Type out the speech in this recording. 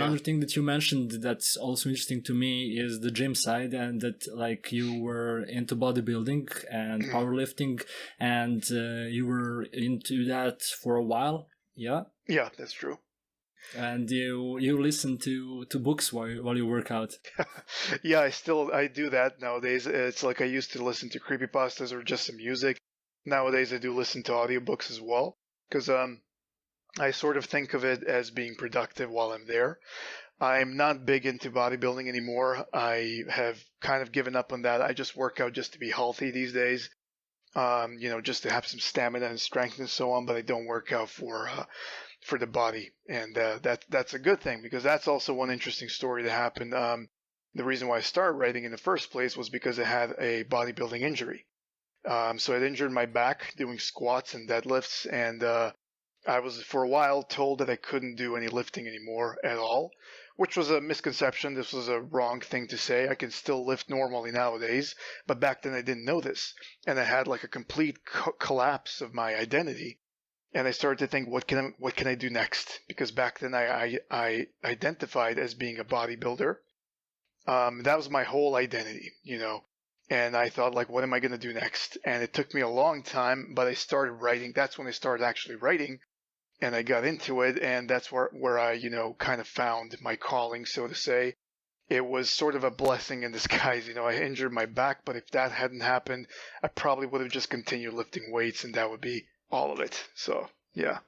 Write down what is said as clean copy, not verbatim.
another thing that you mentioned that's also interesting to me is the gym side, and that like you were into bodybuilding and powerlifting, and you were into that for a while. Yeah. Yeah, that's true. And you listen to books while you work out. Yeah, I do that nowadays. It's like I used to listen to creepypastas or just some music. Nowadays I do listen to audiobooks as well, because I sort of think of it as being productive while I'm there. I'm not big into bodybuilding anymore. I have kind of given up on that. I just work out just to be healthy these days. Just to have some stamina and strength and so on, but I don't work out for the body, and that's a good thing, because that's also one interesting story that happened. The reason why I started writing in the first place was because I had a bodybuilding injury. So I'd injured my back doing squats and deadlifts, and I was for a while told that I couldn't do any lifting anymore at all, which was a misconception. This was a wrong thing to say. I can still lift normally nowadays, but back then I didn't know this, and I had like a complete collapse of my identity. And I started to think, what can I do next? Because back then I identified as being a bodybuilder. That was my whole identity, And I thought, like, what am I going to do next? And it took me a long time, but I started writing. That's when I started actually writing, and I got into it, and that's where I, kind of found my calling, so to say. It was sort of a blessing in disguise. I injured my back, but if that hadn't happened, I probably would have just continued lifting weights, and that would be all of it. So, yeah.